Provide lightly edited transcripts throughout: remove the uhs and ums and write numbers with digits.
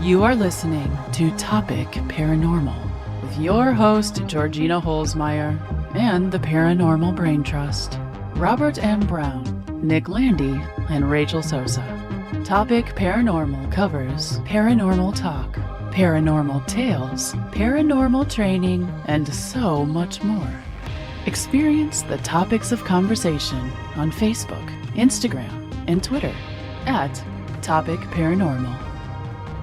You are listening to Topic Paranormal with your host, Georgina Holzmeyer, and the Paranormal Brain Trust, Robert M. Brown, Nick Landy, and Rachel Sosa. Topic Paranormal covers Paranormal Talk, Paranormal Tales, Paranormal Training, and so much more. Experience the topics of conversation on Facebook, Instagram, and Twitter at Topic Paranormal.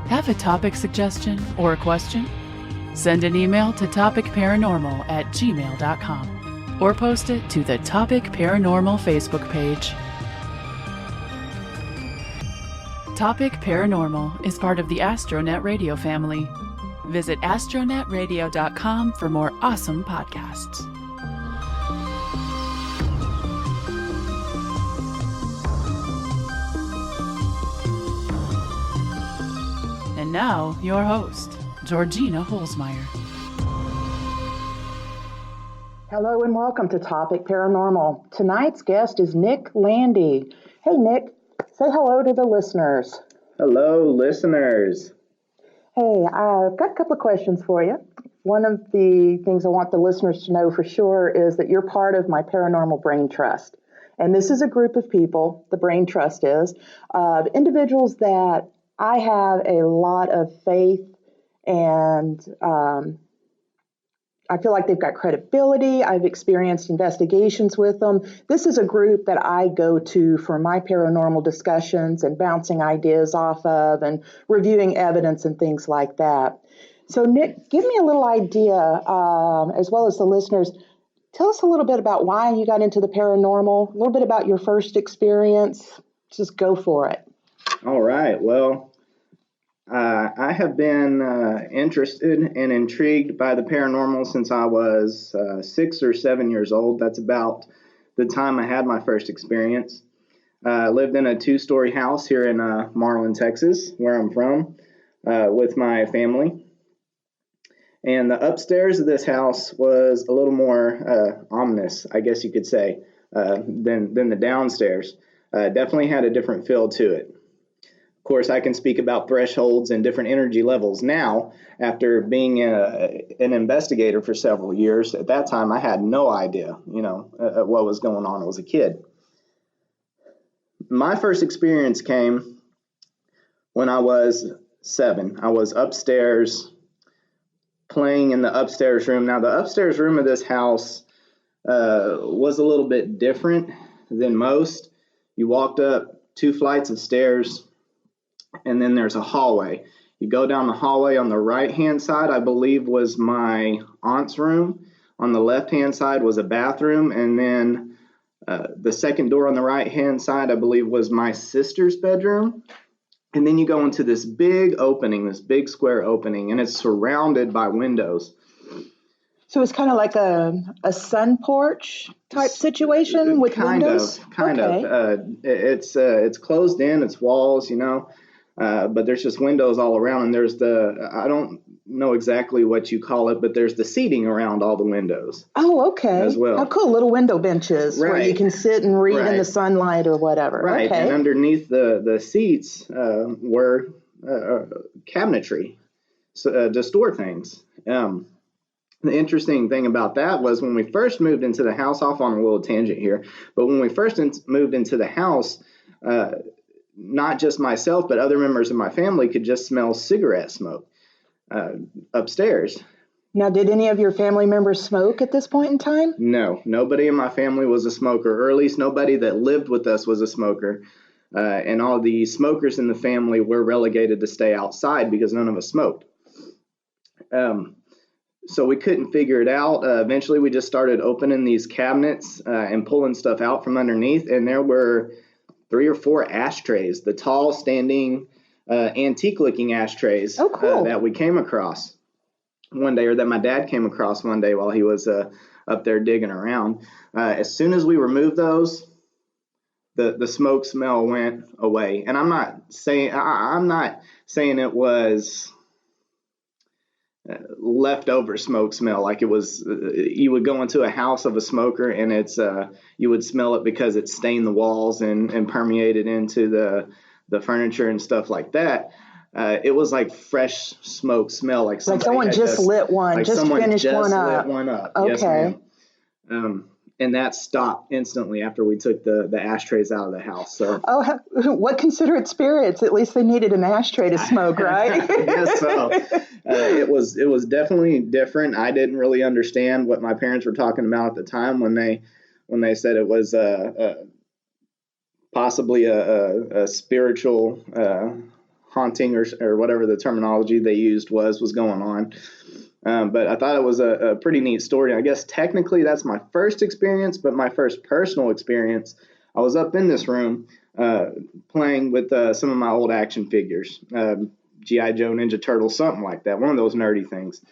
Have a topic suggestion or a question? Send an email to topicparanormal@gmail.com or post it to the Topic Paranormal Facebook page. Topic Paranormal is part of the Astronet Radio family. Visit astronetradio.com for more awesome podcasts. And now, your host, Georgina Holzmeyer. Hello and welcome to Topic Paranormal. Tonight's guest is Nick Landy. Hey, Nick, say hello to the listeners. Hello, listeners. Hey, I've got a couple of questions for you. One of the things I want the listeners to know for sure is that you're part of my Paranormal Brain Trust. And this is a group of people, the Brain Trust is, individuals that I have a lot of faith and I feel like they've got credibility. I've experienced investigations with them. This is a group that I go to for my paranormal discussions and bouncing ideas off of and reviewing evidence and things like that. So Nick, give me a little idea, as well as the listeners. Tell us a little bit about why you got into the paranormal, a little bit about your first experience. Just go for it. All right. Well, I have been interested and intrigued by the paranormal since I was 6 or 7 years old. That's about the time I had my first experience. I lived in a 2-story house here in Marlin, Texas, where I'm from, with my family. And the upstairs of this house was a little more ominous, I guess you could say, than the downstairs. Definitely had a different feel to it. Of course, I can speak about thresholds and different energy levels now after being an investigator for several years. At that time, I had no idea, what was going on. I was a kid. My first experience came when I was 7. I was upstairs playing in the upstairs room. Now, the upstairs room of this house was a little bit different than most. You walked up 2 flights of stairs, and then there's a hallway. You go down the hallway. On the right-hand side, I believe, was my aunt's room. On the left-hand side was a bathroom. And then the second door on the right-hand side, I believe, was my sister's bedroom. And then you go into this big opening, this big square opening, and it's surrounded by windows. So it's kind of like a sun porch type situation with windows? Kind of. It's closed in, it's walls, but there's just windows all around, and there's I don't know exactly what you call it, but there's the seating around all the windows. Oh, okay. As well. How cool, little window benches where you can sit and read in the sunlight or whatever. Right, okay. And underneath the seats were cabinetry to store things. The interesting thing about that was when we first moved into the house, off on a little tangent here, but when we first moved into the house, not just myself, but other members of my family could just smell cigarette smoke upstairs. Now, did any of your family members smoke at this point in time? No, nobody in my family was a smoker, or at least nobody that lived with us was a smoker. And all the smokers in the family were relegated to stay outside because none of us smoked. So we couldn't figure it out. Eventually, we just started opening these cabinets and pulling stuff out from underneath, and there were 3 or 4 ashtrays, the tall, standing, antique-looking ashtrays that we came across one day, or that my dad came across one day while he was up there digging around. As soon as we removed those, the smoke smell went away. And I'm not saying it was leftover smoke smell, like it was you would go into a house of a smoker and it's you would smell it because it stained the walls and permeated into the furniture and stuff like that. It was like fresh smoke smell, like someone just lit one, like just someone finished just one up. lit one up. Okay. Yes, ma'am. And that stopped instantly after we took the ashtrays out of the house. So, what considerate spirits? At least they needed an ashtray to smoke, right? I guess so. It was definitely different. I didn't really understand what my parents were talking about at the time when they said it was possibly a spiritual haunting or whatever the terminology they used was going on. But I thought it was a pretty neat story. I guess technically that's my first experience, but my first personal experience, I was up in this room playing with some of my old action figures, G.I. Joe, Ninja Turtles, something like that, one of those nerdy things.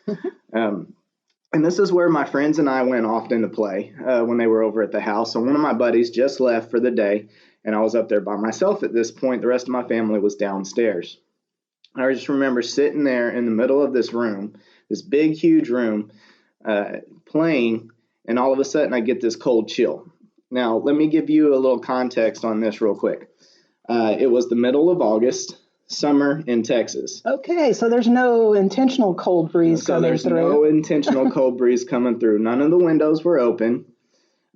And this is where my friends and I went often to play when they were over at the house. So one of my buddies just left for the day, and I was up there by myself at this point. The rest of my family was downstairs. I just remember sitting there in the middle of this room, this big, huge room, playing, and all of a sudden I get this cold chill. Now, let me give you a little context on this real quick. It was the middle of August, summer in Texas. Okay, so there's no intentional cold breeze coming through. So there's no intentional cold breeze coming through. None of the windows were open.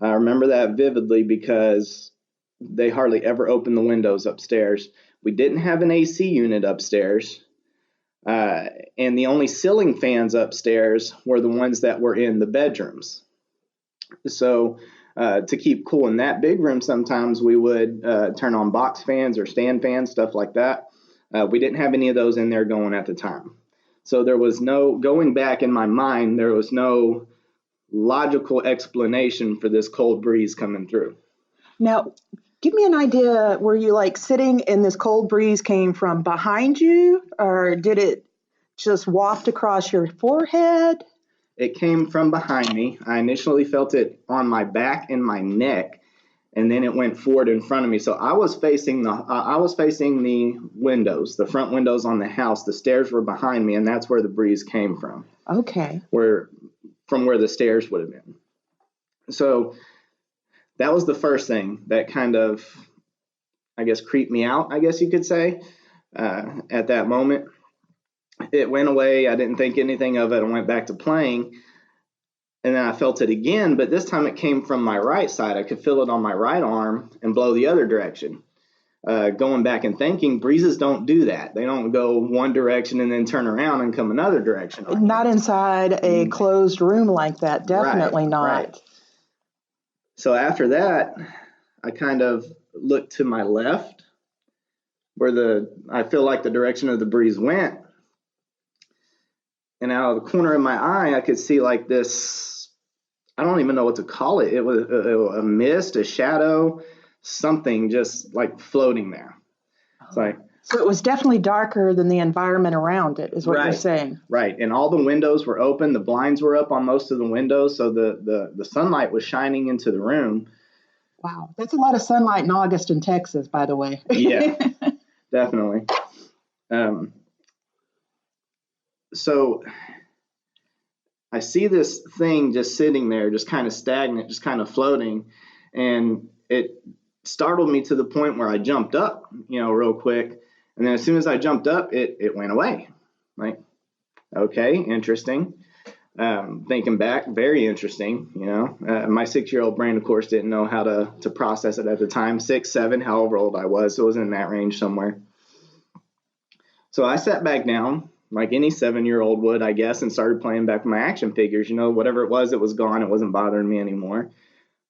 I remember that vividly because they hardly ever opened the windows upstairs. We didn't have an AC unit upstairs. And the only ceiling fans upstairs were the ones that were in the bedrooms. So to keep cool in that big room, sometimes we would turn on box fans or stand fans, stuff like that. We didn't have any of those in there going at the time. So there was no, going back in my mind, there was no logical explanation for this cold breeze coming through. Now, give me an idea, were you like sitting and this cold breeze came from behind you, or did it just waft across your forehead? It came from behind me. I initially felt it on my back and my neck, and then it went forward in front of me. So I was facing the windows, the front windows on the house. The stairs were behind me, and that's where the breeze came from. Okay. From where the stairs would have been. So that was the first thing that kind of, I guess, creeped me out, I guess you could say, at that moment. It went away. I didn't think anything of it. I went back to playing, and then I felt it again, but this time it came from my right side. I could feel it on my right arm and blow the other direction. Going back and thinking, breezes don't do that. They don't go one direction and then turn around and come another direction. Not inside a closed room like that. Definitely not. Right. So after that, I kind of looked to my left where I feel like the direction of the breeze went. And out of the corner of my eye, I could see like this, I don't even know what to call it. It was a mist, a shadow, something just like floating there. So it was definitely darker than the environment around it, is what you're saying. Right. And all the windows were open. The blinds were up on most of the windows. So the sunlight was shining into the room. Wow. That's a lot of sunlight in August in Texas, by the way. Yeah, definitely. So I see this thing just sitting there, just kind of stagnant, just kind of floating. And it startled me to the point where I jumped up, real quick. And then as soon as I jumped up, it went away. Like, okay, interesting. Thinking back, very interesting. My 6-year-old brain, of course, didn't know how to process it at the time. 6, 7, however old I was. So it was in that range somewhere. So I sat back down like any 7-year-old would, I guess, and started playing back with my action figures. Whatever it was gone. It wasn't bothering me anymore.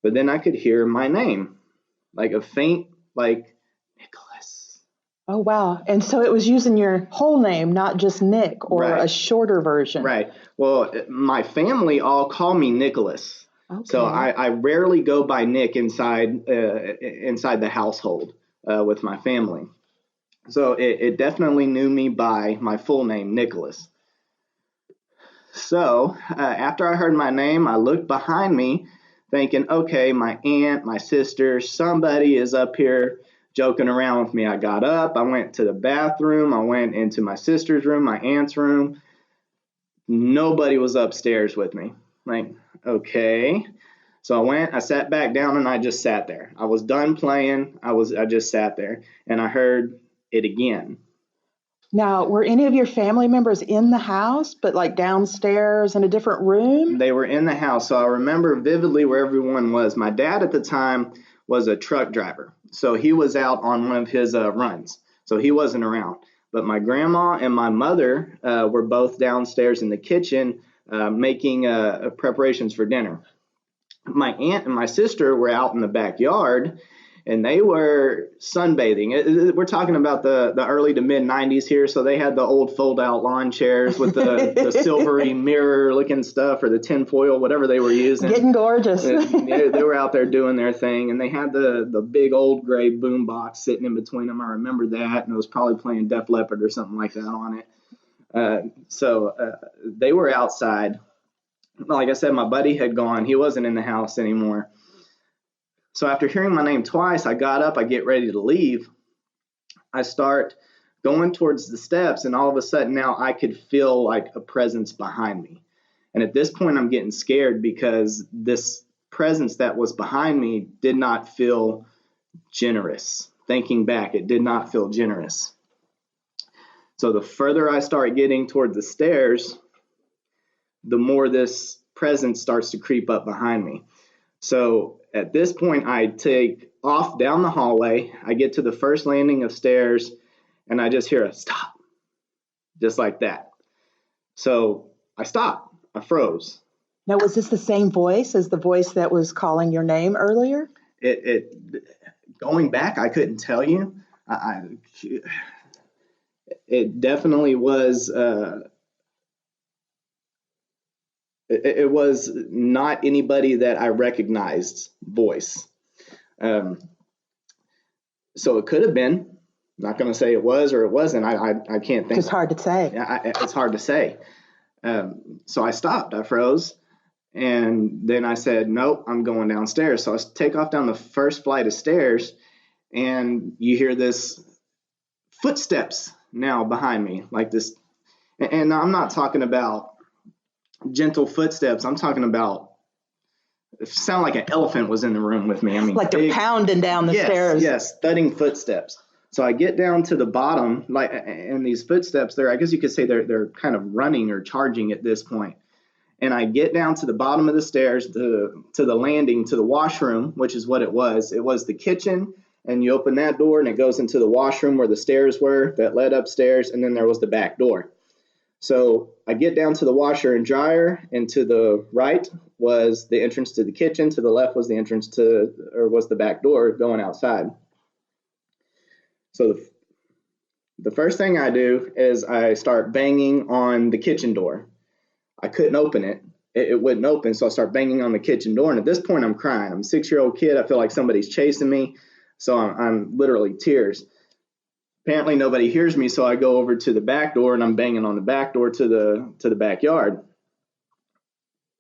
But then I could hear my name, like a faint, like, Nicholas. Oh, wow. And so it was using your whole name, not just Nick or a shorter version. Right. Well, my family all call me Nicholas. Okay. So I rarely go by Nick inside the household with my family. So it definitely knew me by my full name, Nicholas. So after I heard my name, I looked behind me thinking, okay, my aunt, my sister, somebody is up here joking around with me. I got up, I went to the bathroom, I went into my sister's room, my aunt's room. Nobody was upstairs with me. Like, okay. So I sat back down and I just sat there. I was done playing. I just sat there and I heard it again. Now, were any of your family members in the house, but like downstairs in a different room? They were in the house, so I remember vividly where everyone was. My dad at the time was a truck driver, so he was out on one of his runs, so he wasn't around. But my grandma and my mother were both downstairs in the kitchen making preparations for dinner. My aunt and my sister were out in the backyard, and they were sunbathing. We're talking about the early to mid 90s here, so they had the old fold out lawn chairs with the silvery mirror looking stuff, or the tinfoil, whatever they were using. Getting gorgeous. They were out there doing their thing, and they had the big old gray boom box sitting in between them. I remember that, and it was probably playing Def Leppard or something like that on it. So they were outside. Like I said, my buddy had gone. He wasn't in the house anymore. So after hearing my name twice, I got up, I get ready to leave. I start going towards the steps, and all of a sudden now I could feel like a presence behind me. And at this point, I'm getting scared because this presence that was behind me did not feel generous. Thinking back, it did not feel generous. So the further I start getting toward the stairs, the more this presence starts to creep up behind me. So at this point, I take off down the hallway. I get to the first landing of stairs, and I just hear a stop, just like that. So I stopped. I froze. Now, was this the same voice as the voice that was calling your name earlier? It going back, I couldn't tell you. It definitely was. It was not anybody that I recognized voice. So it could have been. I'm not going to say it was or it wasn't. I can't think. It's hard to say. It's hard to say. So I stopped. I froze. And then I said, nope, I'm going downstairs. So I take off down the first flight of stairs, and you hear this footsteps now behind me, like this. And I'm not talking about gentle footsteps. I'm talking about, it sounded like an elephant was in the room with me. I mean, like they're pounding down the stairs. Yes, thudding footsteps. So I get down to the bottom, and these footsteps, I guess you could say they're kind of running or charging at this point. And I get down to the bottom of the stairs, to the landing, to the washroom, which is what it was. It was the kitchen, and you open that door, and it goes into the washroom where the stairs were that led upstairs, and then there was the back door. So I get down to the washer and dryer, and to the right was the entrance to the kitchen. To the left was the entrance was the back door going outside. So the first thing I do is I start banging on the kitchen door. I couldn't open it. It wouldn't open, so I start banging on the kitchen door. And at this point, I'm crying. I'm a 6-year-old kid. I feel like somebody's chasing me, so I'm literally tears. Apparently nobody hears me, so I go over to the back door, and I'm banging on the back door to the backyard.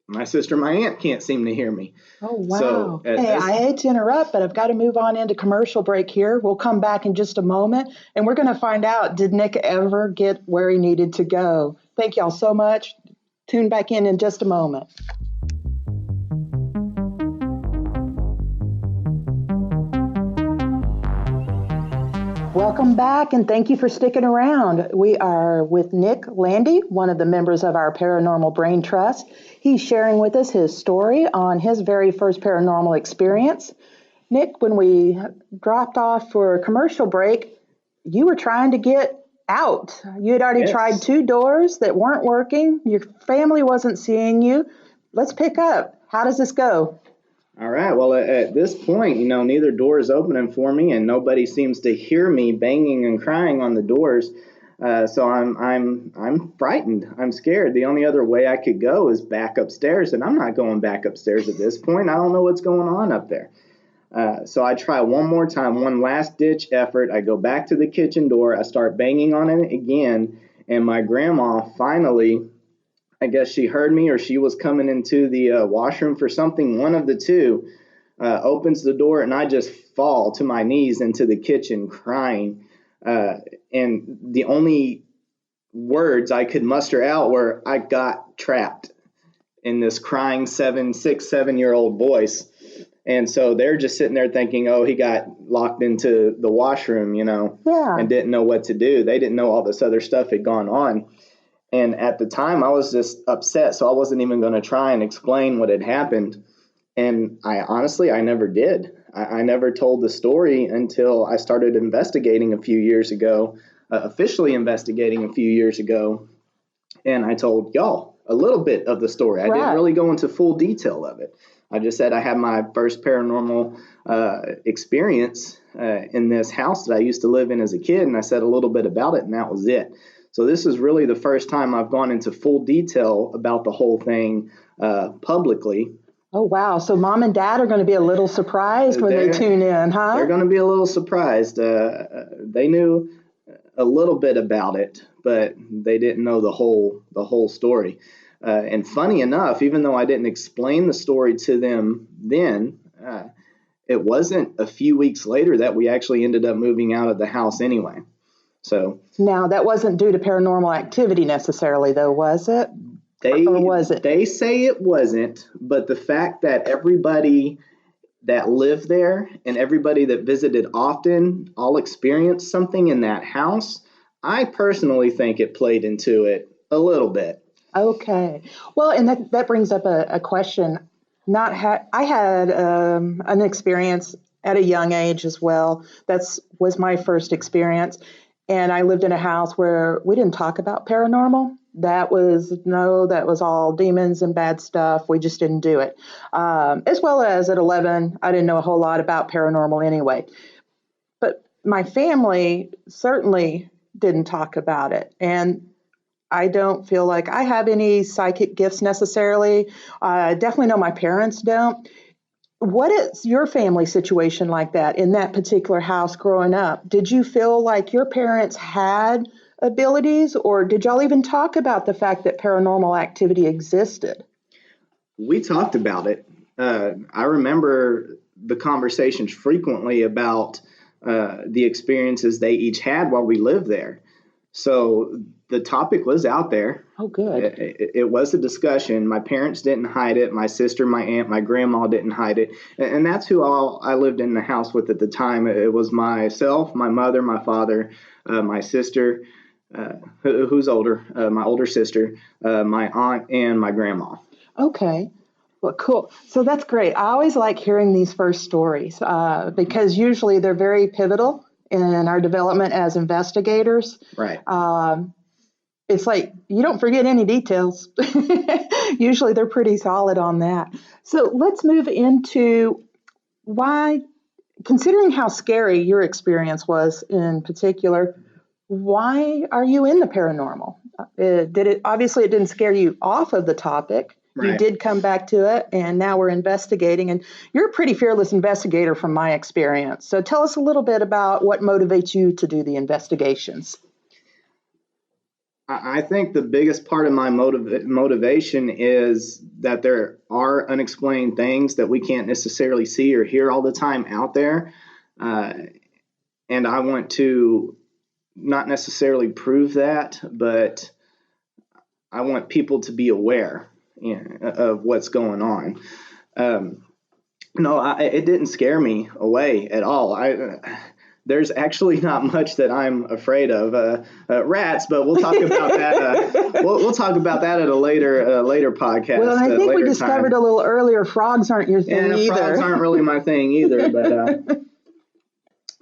My sister and my aunt can't seem to hear me. Oh, wow. So I hate to interrupt, but I've got to move on into commercial break here. We'll come back in just a moment, and we're going to find out, did Nick ever get where he needed to go? Thank y'all so much. Tune back in just a moment. Welcome back, and thank you for sticking around. We are with Nick Landy, one of the members of our Paranormal Brain Trust. He's sharing with us his story on his very first paranormal experience. Nick, when we dropped off for a commercial break, you were trying to get out. You had already tried 2 doors that weren't working. Your family wasn't seeing you. Let's pick up. How does this go? All right. Well, at this point, neither door is opening for me, and nobody seems to hear me banging and crying on the doors. So I'm frightened. I'm scared. The only other way I could go is back upstairs, and I'm not going back upstairs at this point. I don't know what's going on up there. So I try one more time, one last ditch effort. I go back to the kitchen door. I start banging on it again, and my grandma finally, I guess she heard me, or she was coming into the washroom for something. One of the two opens the door, and I just fall to my knees into the kitchen crying. And the only words I could muster out were, I got trapped, in this crying 6, 7-year-old voice. And so they're just sitting there thinking, oh, he got locked into the washroom, and didn't know what to do. They didn't know all this other stuff had gone on. And at the time, I was just upset, so I wasn't even going to try and explain what had happened. And I never did. I never told the story until I started investigating a few years ago, officially investigating a few years ago. And I told y'all a little bit of the story. I didn't really go into full detail of it. I just said I had my first paranormal experience in this house that I used to live in as a kid, and I said a little bit about it, and that was it. So this is really the first time I've gone into full detail about the whole thing publicly. Oh, wow. So Mom and Dad are going to be a little surprised when they tune in, huh? They're going to be a little surprised. They knew a little bit about it, but they didn't know the whole story. And funny enough, even though I didn't explain the story to them then, it wasn't a few weeks later that we actually ended up moving out of the house anyway. So now that wasn't due to paranormal activity necessarily, though, was it? Or was it? They say it wasn't, but the fact that everybody that lived there and everybody that visited often all experienced something in that house, I personally think it played into it a little bit. Okay. Well, and that brings up a question. I had an experience at a young age as well. Was my first experience. And I lived in a house where we didn't talk about paranormal. That was all demons and bad stuff. We just didn't do it. As well as at 11, I didn't know a whole lot about paranormal anyway. But my family certainly didn't talk about it. And I don't feel like I have any psychic gifts necessarily. I definitely know my parents don't. What is your family situation like that in that particular house growing up? Did you feel like your parents had abilities, or did y'all even talk about the fact that paranormal activity existed? We talked about it. I remember the conversations frequently about the experiences they each had while we lived there. So the topic was out there. Oh, good. It was a discussion. My parents didn't hide it. My sister, my aunt, my grandma didn't hide it. And that's who all I lived in the house with at the time. It was myself, my mother, my father, my sister, who's older, my older sister, my aunt, and my grandma. Okay. Well, cool. So that's great. I always like hearing these first stories because usually they're very pivotal in our development as investigators. Right. It's like you don't forget any details. Usually they're pretty solid on that. So let's move into why, considering how scary your experience was in particular, why are you in the paranormal? Obviously it didn't scare you off of the topic. Right. You did come back to it, and now we're investigating. And you're a pretty fearless investigator from my experience. So tell us a little bit about what motivates you to do the investigations. I think the biggest part of my motivation is that there are unexplained things that we can't necessarily see or hear all the time out there. And I want to not necessarily prove that, but I want people to be aware of what's going on. It didn't scare me away at all. There's actually not much that I'm afraid of. Rats, but we'll talk about that. We'll talk about that at a later podcast. Well, I think we discovered a little earlier frogs aren't your thing either. Frogs aren't really my thing either, but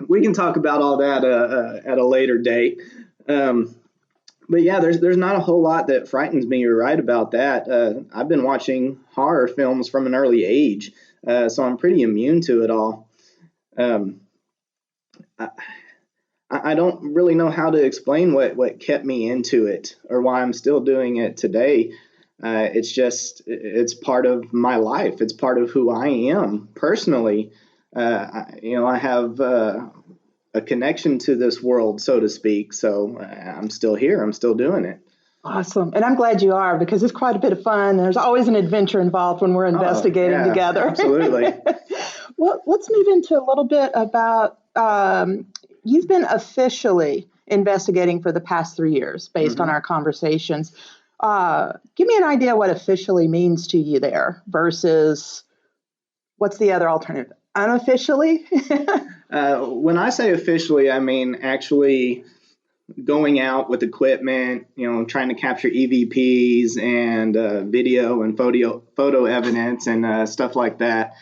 we can talk about all that at a later date. But yeah, there's not a whole lot that frightens me. You're right about that. I've been watching horror films from an early age, so I'm pretty immune to it all. I don't really know how to explain what kept me into it or why I'm still doing it today. It's part of my life. It's part of who I am personally. I have a connection to this world, so to speak. So I'm still here. I'm still doing it. Awesome. And I'm glad you are, because it's quite a bit of fun. There's always an adventure involved when we're investigating together. Absolutely. Well, let's move into a little bit about you've been officially investigating for the past 3 years based on our conversations. Give me an idea what officially means to you there versus what's the other alternative? Unofficially? When I say officially, I mean actually going out with equipment, trying to capture EVPs and video and photo evidence and stuff like that.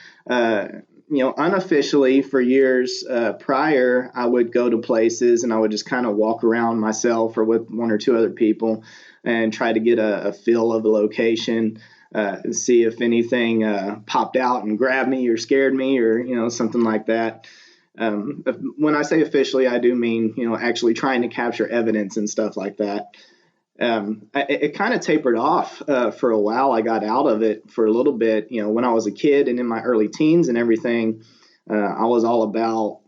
Unofficially for years prior, I would go to places and I would just kind of walk around myself or with one or two other people and try to get a feel of the location, see if anything popped out and grabbed me or scared me or, something like that. When I say officially, I do mean, actually trying to capture evidence and stuff like that. It kind of tapered off for a while. I got out of it for a little bit. When I was a kid and in my early teens and everything, I was all about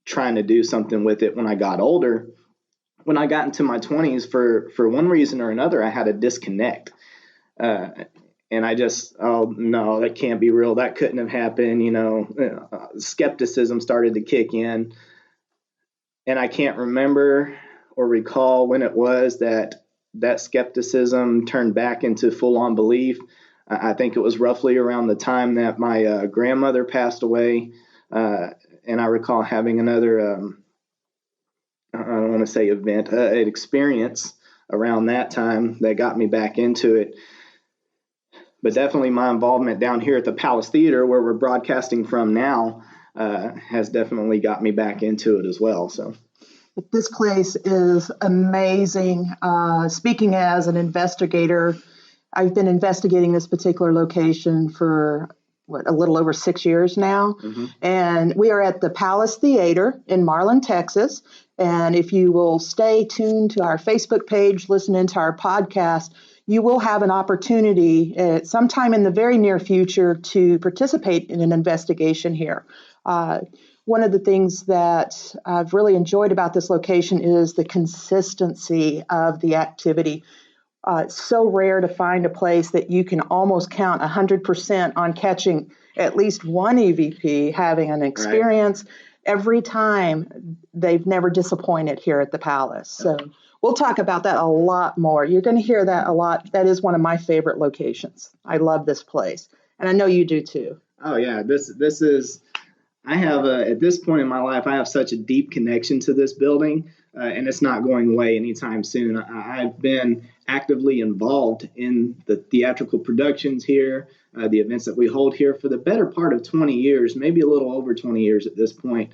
trying to do something with it when I got older. When I got into my 20s, for one reason or another, I had a disconnect. And I just, oh, no, that can't be real. That couldn't have happened. Skepticism started to kick in. And I can't remember or recall when it was that skepticism turned back into full-on belief. I think it was roughly around the time that my grandmother passed away. And I recall having another, I don't want to say event, an experience around that time that got me back into it. But definitely my involvement down here at the Palace Theater, where we're broadcasting from now, has definitely got me back into it as well. So this place is amazing. Speaking as an investigator, I've been investigating this particular location for a little over 6 years now. Mm-hmm. And we are at the Palace Theater in Marlin, Texas. And if you will stay tuned to our Facebook page, listen into our podcast, you will have an opportunity sometime in the very near future to participate in an investigation here. One of the things that I've really enjoyed about this location is the consistency of the activity. It's so rare to find a place that you can almost count 100% on catching at least one EVP having an experience. Right. Every time. They've never disappointed here at the Palace. So we'll talk about that a lot more. You're going to hear that a lot. That is one of my favorite locations. I love this place. And I know you do too. Oh, yeah. This is, I have, at this point in my life, I have such a deep connection to this building, and it's not going away anytime soon. I've been actively involved in the theatrical productions here, the events that we hold here for the better part of 20 years, maybe a little over 20 years at this point.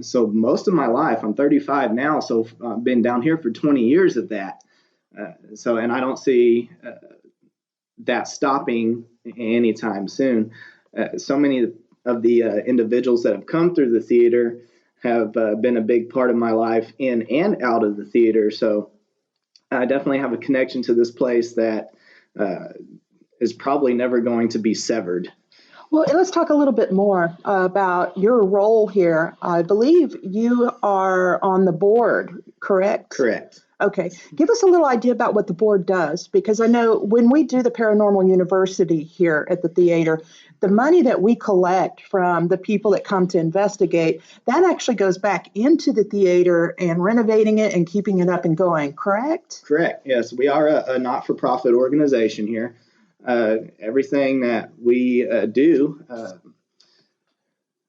So most of my life, I'm 35 now, so I've been down here for 20 years of that. And I don't see that stopping anytime soon. So many of the individuals that have come through the theater have been a big part of my life in and out of the theater. So I definitely have a connection to this place that is probably never going to be severed. Well, let's talk a little bit more about your role here. I believe you are on the board, correct? Correct. Okay. Give us a little idea about what the board does, because I know when we do the Paranormal University here at the theater, the money that we collect from the people that come to investigate, that actually goes back into the theater and renovating it and keeping it up and going, correct? Correct. Yes, we are a not-for-profit organization here. Everything that we do,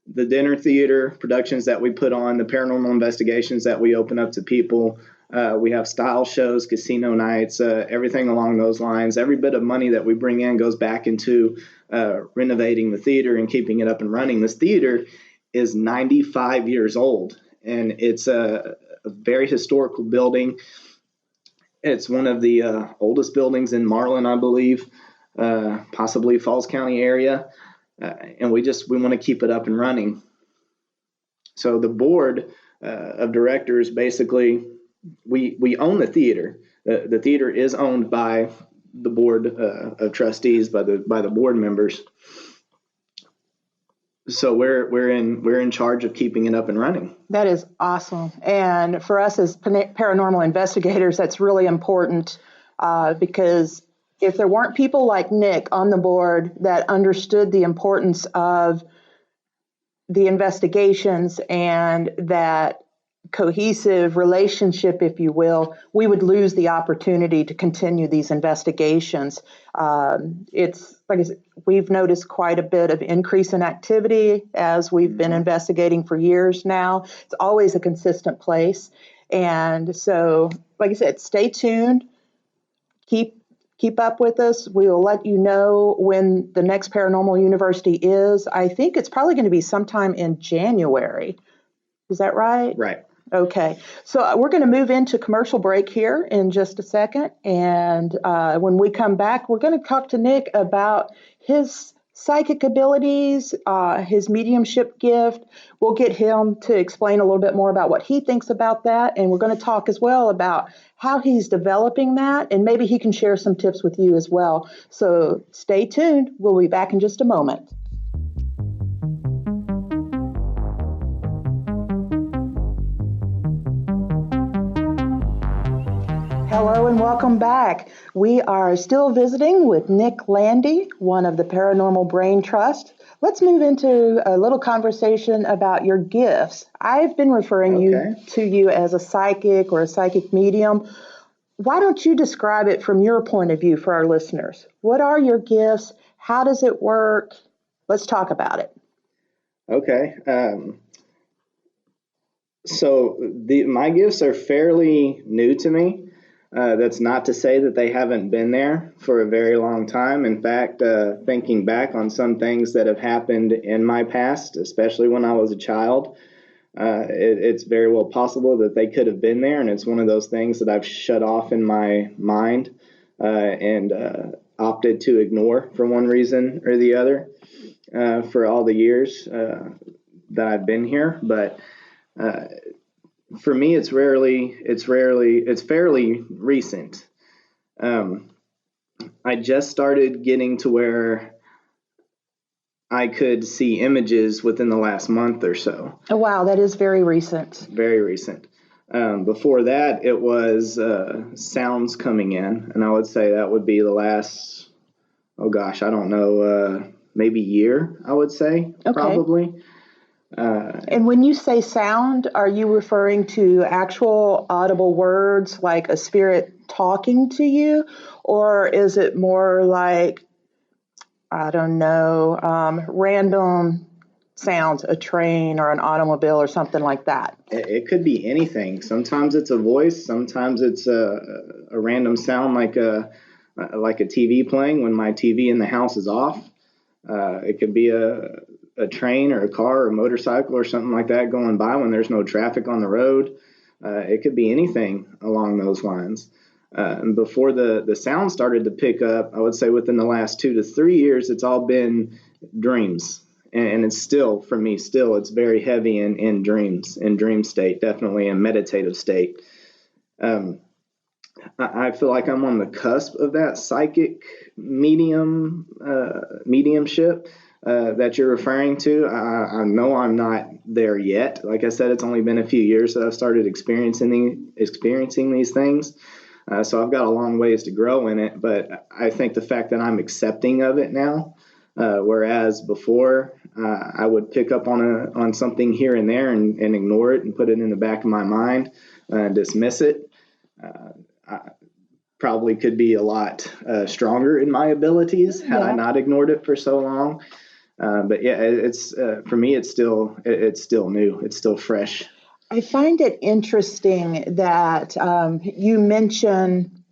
the dinner theater productions that we put on, the paranormal investigations that we open up to people, we have style shows, casino nights, everything along those lines. Every bit of money that we bring in goes back into renovating the theater and keeping it up and running. This theater is 95 years old, and it's a very historical building. It's one of the oldest buildings in Marlin, I believe. Possibly Falls County area, and we want to keep it up and running. So the board of directors, basically, we own the theater. The theater is owned by the board of trustees, by the board members. So we're in charge of keeping it up and running. That is awesome, and for us as paranormal investigators, that's really important because if there weren't people like Nick on the board that understood the importance of the investigations and that cohesive relationship, if you will, we would lose the opportunity to continue these investigations. It's like I said, we've noticed quite a bit of increase in activity as we've been investigating for years now. It's always a consistent place. And so, like I said, stay tuned. Keep up with us. We'll let you know when the next Paranormal University is. I think it's probably going to be sometime in January. Is that right? Right. Okay. So we're going to move into commercial break here in just a second. And when we come back, we're going to talk to Nick about his psychic abilities, his mediumship gift. We'll get him to explain a little bit more about what he thinks about that. And we're going to talk as well about how he's developing that. And maybe he can share some tips with you as well. So stay tuned. We'll be back in just a moment. Hello and welcome back. We are still visiting with Nick Landy, one of the Paranormal Brain Trust. Let's move into a little conversation about your gifts. I've been referring to you as a psychic or a psychic medium. Why don't you describe it from your point of view for our listeners? What are your gifts? How does it work? Let's talk about it. Okay. So my gifts are fairly new to me. That's not to say that they haven't been there for a very long time. In fact, thinking back on some things that have happened in my past, especially when I was a child, it's very well possible that they could have been there. And it's one of those things that I've shut off in my mind and opted to ignore for one reason or the other for all the years that I've been here. But for me, it's fairly recent. I just started getting to where I could see images within the last month or so. Oh, wow. That is very recent. Very recent. Before that, it was sounds coming in. And I would say that would be the last, maybe year, I would say, probably. And when you say sound, are you referring to actual audible words like a spirit talking to you? Or is it more like, random sounds, a train or an automobile or something like that? It could be anything. Sometimes it's a voice. Sometimes it's a random sound like a TV playing when my TV in the house is off. It could be a train or a car or a motorcycle or something like that going by when there's no traffic on the road. It could be anything along those lines. And before the sound started to pick up, I would say within the last 2 to 3 years, it's all been dreams. And it's still, for me, it's very heavy in dreams, in dream state, definitely in meditative state. I feel like I'm on the cusp of that psychic mediumship that you're referring to. I know I'm not there yet. Like I said, it's only been a few years that I've started experiencing these things. So I've got a long ways to grow in it. But I think the fact that I'm accepting of it now, whereas before I would pick up on something here and there and ignore it and put it in the back of my mind and dismiss it. I probably could be a lot stronger in my abilities had I not ignored it for so long. But yeah, it's for me, it's still new. It's still fresh. I find it interesting that you mention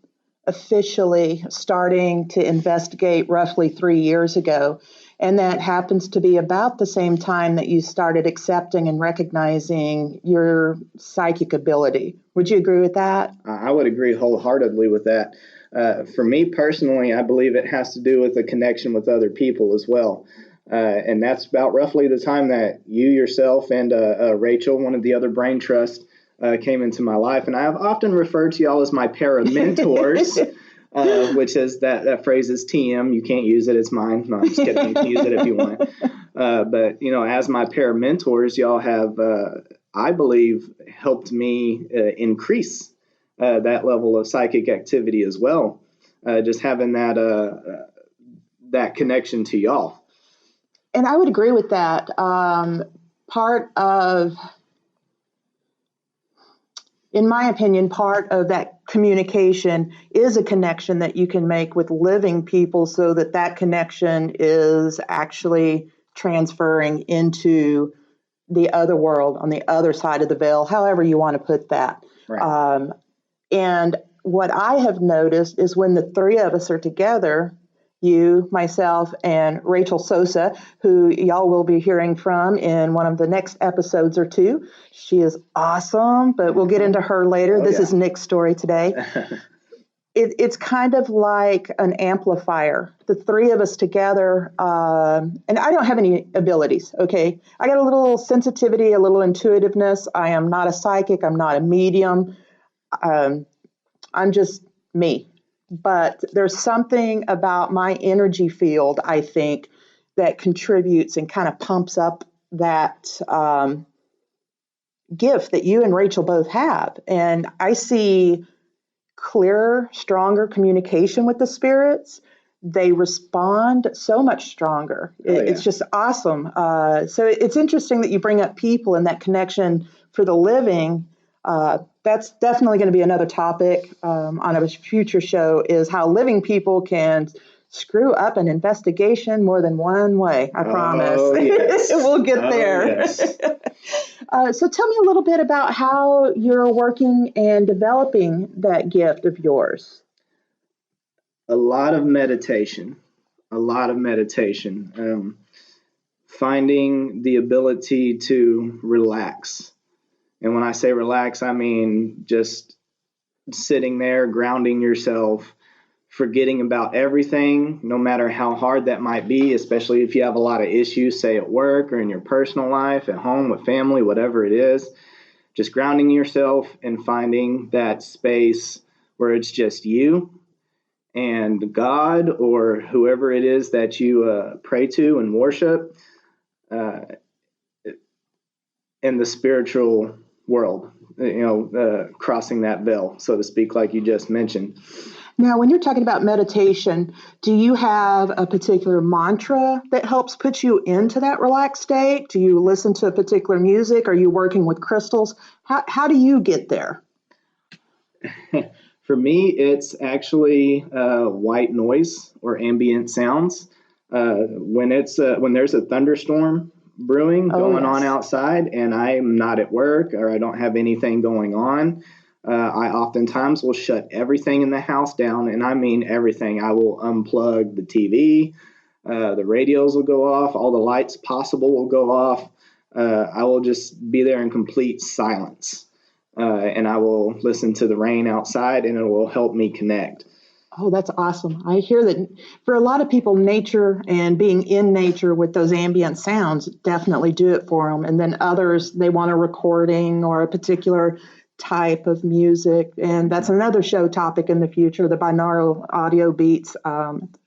officially starting to investigate roughly 3 years ago, and that happens to be about the same time that you started accepting and recognizing your psychic ability. Would you agree with that? I would agree wholeheartedly with that. For me personally, I believe it has to do with a connection with other people as well. And that's about roughly the time that you yourself and Rachel, one of the other brain trusts, came into my life. And I have often referred to y'all as my para mentors, which is that phrase is TM. You can't use it. It's mine. No, I'm just kidding. You can use it if you want. But, as my para mentors, y'all have, I believe, helped me increase that level of psychic activity as well. Just having that connection to y'all. And I would agree with that. Part of in my opinion, part of that communication is a connection that you can make with living people so that that connection is actually transferring into the other world on the other side of the veil, however you want to put that. Right. And what I have noticed is when the three of us are together, you, myself, and Rachel Sosa, who y'all will be hearing from in one of the next episodes or two. She is awesome, but we'll get into her later. This is Nick's story today. It's kind of like an amplifier. The three of us together, and I don't have any abilities, okay? I got a little sensitivity, a little intuitiveness. I am not a psychic. I'm not a medium. I'm just me. But there's something about my energy field, I think, that contributes and kind of pumps up that gift that you and Rachel both have. And I see clearer, stronger communication with the spirits. They respond so much stronger. It's just awesome. So it's interesting that you bring up people and that connection for the living. That's definitely going to be another topic on a future show, is how living people can screw up an investigation more than one way. I promise. Yes. We'll get there. Yes. So tell me a little bit about how you're working and developing that gift of yours. A lot of meditation. Finding the ability to relax. And when I say relax, I mean just sitting there, grounding yourself, forgetting about everything, no matter how hard that might be, especially if you have a lot of issues, say at work or in your personal life, at home with family, whatever it is. Just grounding yourself and finding that space where it's just you and God or whoever it is that you pray to and worship in the spiritual world, crossing that veil, so to speak, like you just mentioned. Now, when you're talking about meditation, do you have a particular mantra that helps put you into that relaxed state? Do you listen to a particular music? Are you working with crystals? How do you get there? For me, it's actually white noise or ambient sounds. When there's a thunderstorm brewing going on outside and I'm not at work or I don't have anything going on, I oftentimes will shut everything in the house down, and I mean everything. I will unplug the TV, the radios will go off, all the lights possible will go off. I will just be there in complete silence, and I will listen to the rain outside, and it will help me connect. Oh, that's awesome. I hear that for a lot of people, nature and being in nature with those ambient sounds definitely do it for them. And then others, they want a recording or a particular type of music. And that's another show topic in the future, the binaural audio beats.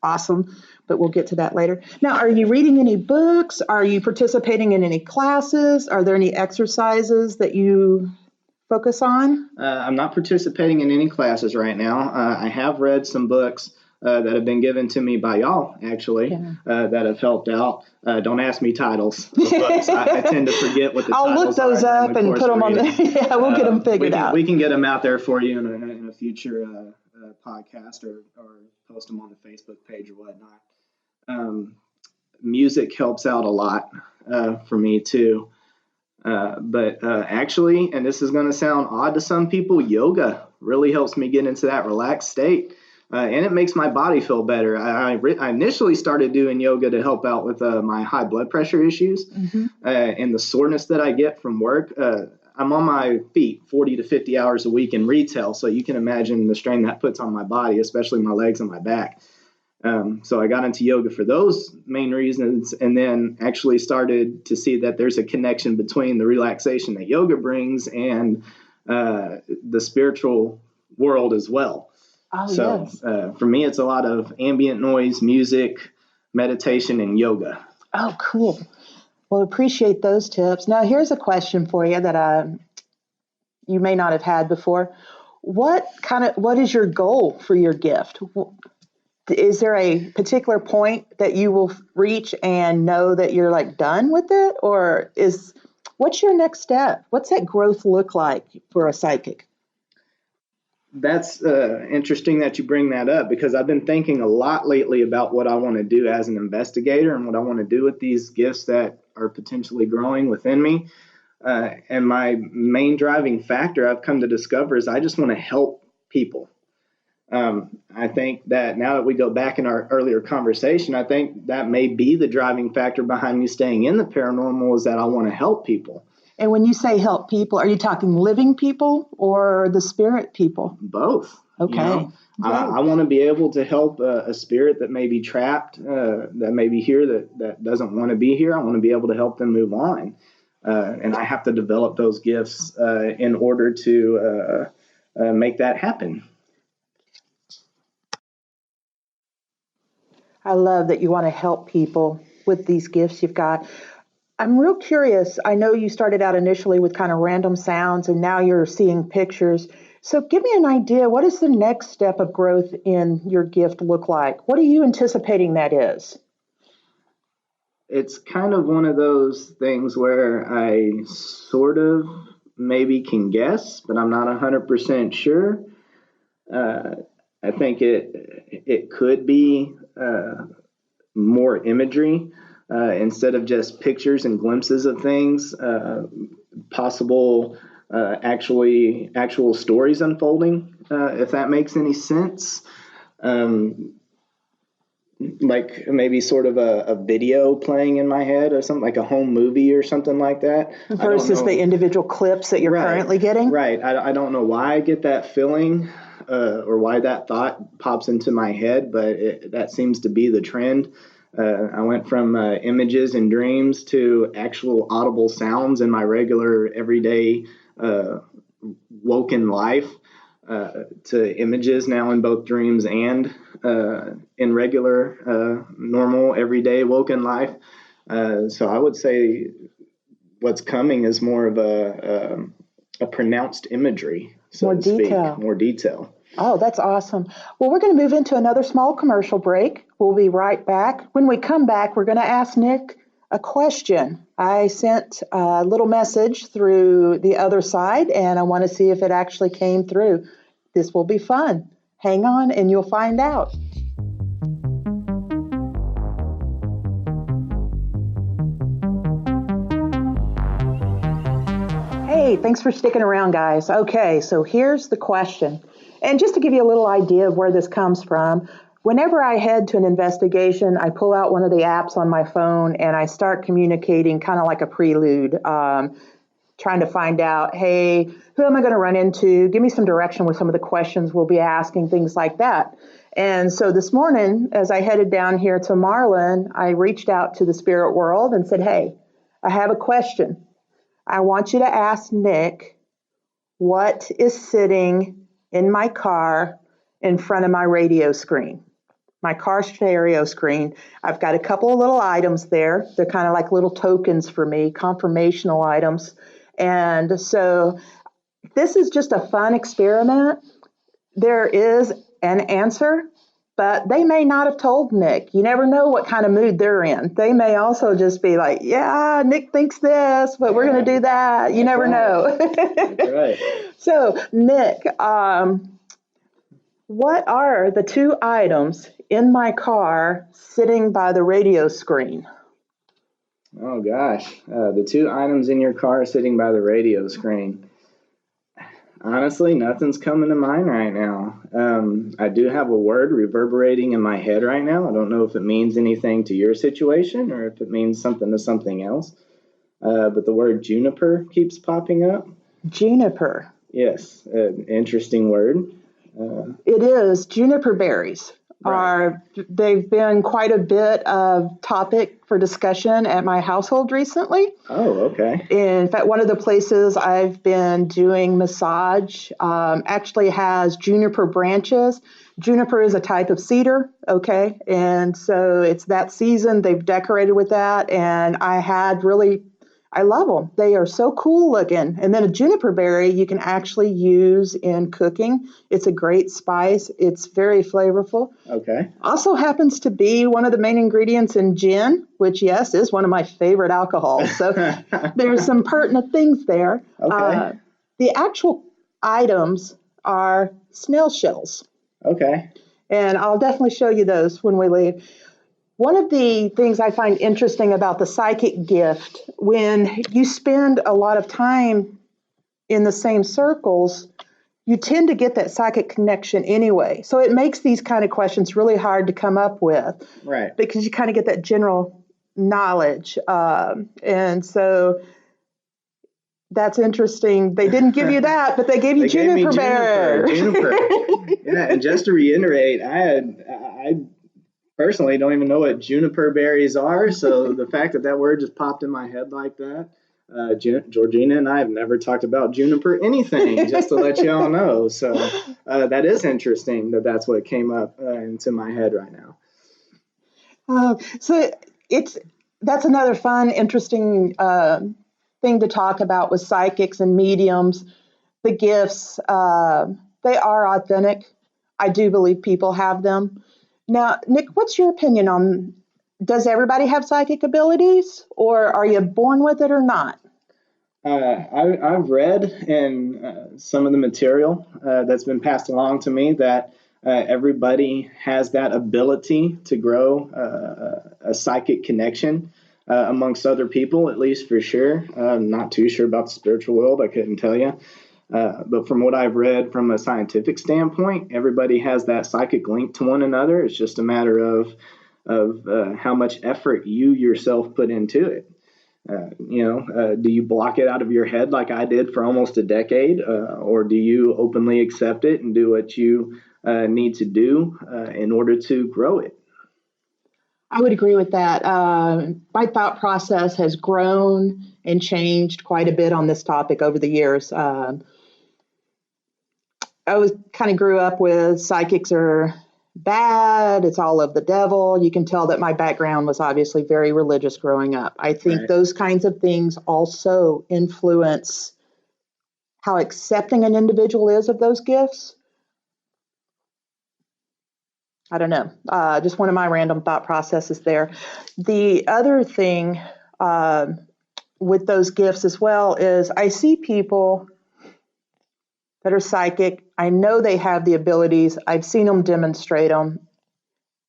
Awesome. But we'll get to that later. Now, are you reading any books? Are you participating in any classes? Are there any exercises that you focus on? I'm not participating in any classes right now. I have read some books that have been given to me by y'all, actually, that have helped out. Don't ask me titles of books. I tend to forget what the titles are. I'll look those up and put them on there. Yeah, we'll get them figured out. We can get them out there for you in a future podcast or post them on the Facebook page or whatnot. Music helps out a lot for me, too. But actually, and this is going to sound odd to some people, yoga really helps me get into that relaxed state. And it makes my body feel better. I initially started doing yoga to help out with my high blood pressure issues and the soreness that I get from work. I'm on my feet 40 to 50 hours a week in retail, so you can imagine the strain that puts on my body, especially my legs and my back. So I got into yoga for those main reasons, and then actually started to see that there's a connection between the relaxation that yoga brings and the spiritual world as well. Oh, so yes. For me, it's a lot of ambient noise, music, meditation, and yoga. Oh, cool. Well, appreciate those tips. Now, here's a question for you that you may not have had before. What is your goal for your gift? Is there a particular point that you will reach and know that you're like done with it? Or what's your next step? What's that growth look like for a psychic? That's interesting that you bring that up, because I've been thinking a lot lately about what I want to do as an investigator and what I want to do with these gifts that are potentially growing within me. And my main driving factor I've come to discover is I just want to help people. I think that now that we go back in our earlier conversation, I think that may be the driving factor behind me staying in the paranormal, is that I want to help people. And when you say help people, are you talking living people or the spirit people? Both. Okay. You know, I want to be able to help a spirit that may be trapped, that may be here, that doesn't want to be here. I want to be able to help them move on. And I have to develop those gifts in order to make that happen. I love that you want to help people with these gifts you've got. I'm real curious. I know you started out initially with kind of random sounds, and now you're seeing pictures. So give me an idea. What does the next step of growth in your gift look like? What are you anticipating that is? It's kind of one of those things where I sort of maybe can guess, but I'm not 100% sure. I think it could be more imagery. Instead of just pictures and glimpses of things, possible actual stories unfolding, if that makes any sense. Like maybe sort of a video playing in my head or something, like a home movie or something like that. Versus the individual clips that you're currently getting? Right. I don't know why I get that feeling or why that thought pops into my head, but that seems to be the trend. I went from images and dreams to actual audible sounds in my regular everyday woken life, to images now in both dreams and in regular normal everyday woken life. So I would say what's coming is more of a pronounced imagery, so more to speak. Detail. More detail. Oh, that's awesome. Well, we're going to move into another small commercial break. We'll be right back. When we come back, we're going to ask Nick a question. I sent a little message through the other side, and I want to see if it actually came through. This will be fun. Hang on, and you'll find out. Hey, thanks for sticking around, guys. Okay, so here's the question. And just to give you a little idea of where this comes from, whenever I head to an investigation, I pull out one of the apps on my phone and I start communicating kind of like a prelude, trying to find out, hey, who am I going to run into? Give me some direction with some of the questions we'll be asking, things like that. And so this morning, as I headed down here to Marlin, I reached out to the spirit world and said, hey, I have a question. I want you to ask Nick what is sitting in my car in front of my radio screen, my car stereo screen. I've got a couple of little items there. They're kind of like little tokens for me, confirmational items. And so this is just a fun experiment. There is an answer, but they may not have told Nick. You never know what kind of mood they're in. They may also just be like, yeah, Nick thinks this, but we're going to do that. You never know. That's right. So, Nick, what are the two items in my car sitting by the radio screen? Oh, gosh. The two items in your car sitting by the radio screen. Honestly, nothing's coming to mind right now. I do have a word reverberating in my head right now. I don't know if it means anything to your situation or if it means something to something else. But the word juniper keeps popping up. Juniper. Yes, an interesting word. It is. Juniper berries. Right. They've been quite a bit of topic for discussion at my household recently. Oh, okay. In fact, one of the places I've been doing massage actually has juniper branches. Juniper is a type of cedar, okay? And so it's that season. They've decorated with that, and I love them. They are so cool looking. And then a juniper berry you can actually use in cooking. It's a great spice. It's very flavorful. Okay. Also happens to be one of the main ingredients in gin, which, yes, is one of my favorite alcohols. So there's some pertinent things there. Okay. The actual items are snail shells. Okay. And I'll definitely show you those when we leave. One of the things I find interesting about the psychic gift, when you spend a lot of time in the same circles, you tend to get that psychic connection anyway. So it makes these kind of questions really hard to come up with. Right. Because you kind of get that general knowledge. And so that's interesting. They didn't give you that, but they gave you juniper bear. Juniper. Yeah, and just to reiterate, I personally don't even know what juniper berries are, so the fact that word just popped in my head like that, Georgina and I have never talked about juniper anything, just to let you all know. So that is interesting that's what came up into my head right now. So that's another fun, interesting thing to talk about with psychics and mediums. The gifts, they are authentic. I do believe people have them. Now, Nick, what's your opinion on, does everybody have psychic abilities, or are you born with it or not? I've read in some of the material that's been passed along to me that everybody has that ability to grow a psychic connection amongst other people, at least for sure. I'm not too sure about the spiritual world. I couldn't tell you. But from what I've read from a scientific standpoint, everybody has that psychic link to one another. It's just a matter of how much effort you yourself put into it. Do you block it out of your head like I did for almost a decade, or do you openly accept it and do what you need to do in order to grow it? I would agree with that. My thought process has grown and changed quite a bit on this topic over the years. I kind of grew up with psychics are bad, it's all of the devil. You can tell that my background was obviously very religious growing up. I think those kinds of things also influence how accepting an individual is of those gifts. I don't know. Just one of my random thought processes there. The other thing with those gifts as well is I see people that are psychic. I know they have the abilities. I've seen them demonstrate them.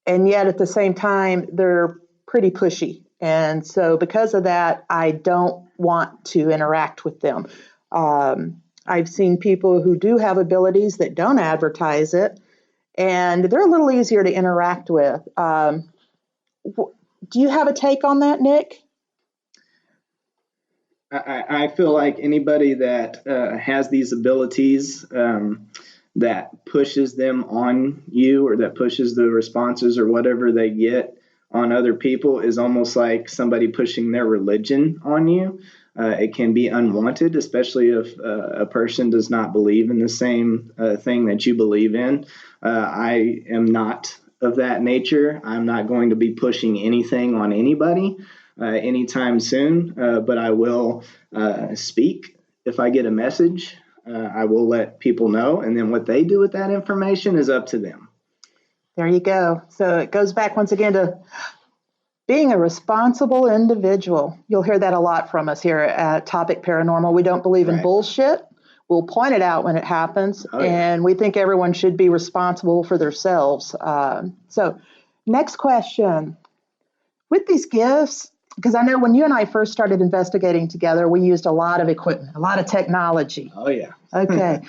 And yet at the same time, they're pretty pushy. And so because of that, I don't want to interact with them. I've seen people who do have abilities that don't advertise it, and they're a little easier to interact with. Do you have a take on that, Nick? I feel like anybody that has these abilities that pushes them on you, or that pushes the responses or whatever they get on other people, is almost like somebody pushing their religion on you. It can be unwanted, especially if a person does not believe in the same thing that you believe in. I am not of that nature. I'm not going to be pushing anything on anybody anytime soon, but I will speak if I get a message. I will let people know, and then what they do with that information is up to them. There you go. So it goes back once again to being a responsible individual. You'll hear that a lot from us here at Topic Paranormal. We don't believe in bullshit. We'll point it out when it happens, and we think everyone should be responsible for themselves. So next question. With these gifts, because I know when you and I first started investigating together, we used a lot of equipment, a lot of technology. Oh, yeah. Okay.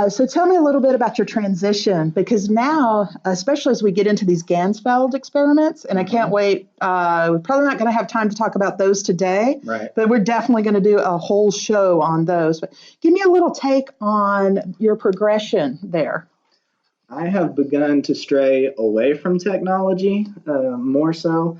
So tell me a little bit about your transition, because now, especially as we get into these Gansfeld experiments, and I can't wait, we're probably not going to have time to talk about those today, but we're definitely going to do a whole show on those. But give me a little take on your progression there. I have begun to stray away from technology more so.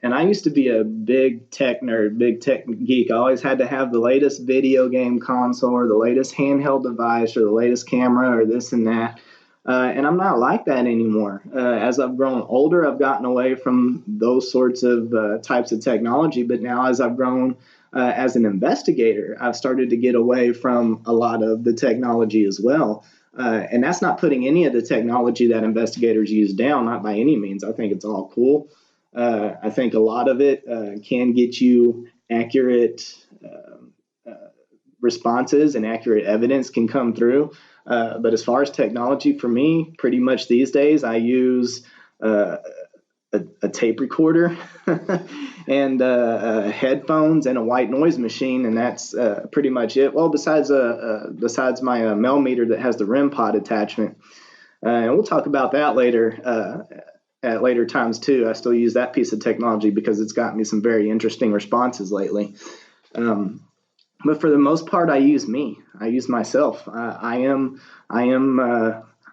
And I used to be a big tech nerd, big tech geek. I always had to have the latest video game console, or the latest handheld device, or the latest camera, or this and that. And I'm not like that anymore. As I've grown older, I've gotten away from those sorts of types of technology. But now, as I've grown as an investigator, I've started to get away from a lot of the technology as well. And that's not putting any of the technology that investigators use down, not by any means. I think it's all cool. I think a lot of it can get you accurate responses and accurate evidence can come through. But as far as technology, for me, pretty much these days, I use a tape recorder and headphones and a white noise machine, and that's pretty much it. Well, besides my Mel meter that has the REM pod attachment, and we'll talk about that later at later times too. I still use that piece of technology because it's gotten me some very interesting responses lately. But for the most part, I use me. I use myself. I am. I'm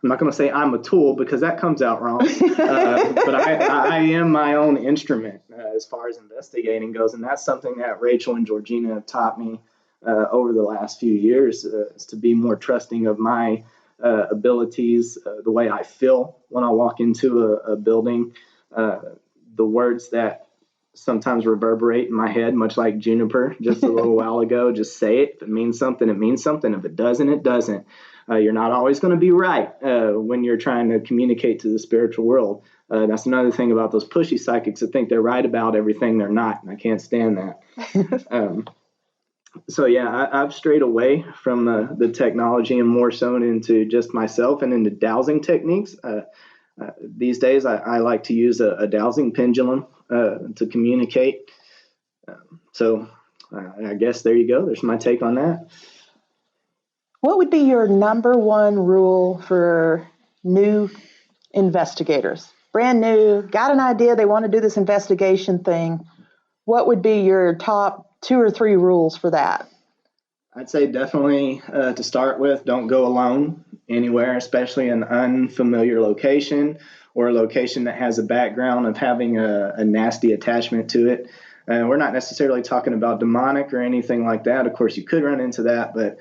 not going to say I'm a tool because that comes out wrong. But I am my own instrument as far as investigating goes, and that's something that Rachel and Georgina have taught me over the last few years, is to be more trusting of my abilities, the way I feel when I walk into a building, the words that sometimes reverberate in my head, much like Juniper just a little while ago. Just say it. If it means something, it means something. If it doesn't, it doesn't. You're not always going to be right when you're trying to communicate to the spiritual world. That's another thing about those pushy psychics that think they're right about everything they're not, and I can't stand that. So yeah, I've strayed away from the technology and more so into just myself and into dowsing techniques. These days, I like to use a dowsing pendulum to communicate. So I guess there you go. There's my take on that. What would be your number one rule for new investigators? Brand new, got an idea, they want to do this investigation thing. What would be your top 2 or 3 rules for that? I'd say definitely to start with, don't go alone anywhere, especially an unfamiliar location or a location that has a background of having a nasty attachment to it. We're not necessarily talking about demonic or anything like that. Of course, you could run into that, but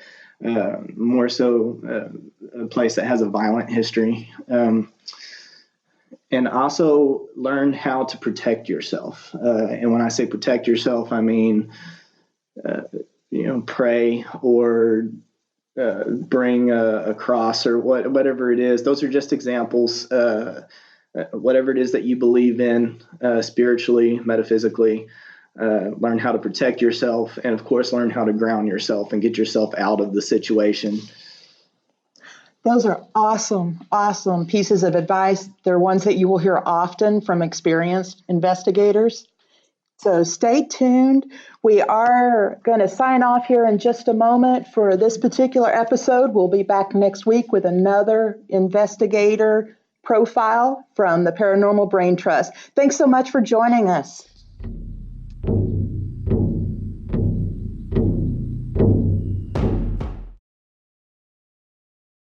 more so a place that has a violent history. And also learn how to protect yourself. And when I say protect yourself, I mean, pray or bring a cross or whatever it is. Those are just examples. Whatever it is that you believe in spiritually, metaphysically, learn how to protect yourself, and of course, learn how to ground yourself and get yourself out of the situation. Those are awesome pieces of advice. They're ones that you will hear often from experienced investigators. So stay tuned. We are going to sign off here in just a moment for this particular episode. We'll be back next week with another investigator profile from the Paranormal Brain Trust. Thanks so much for joining us.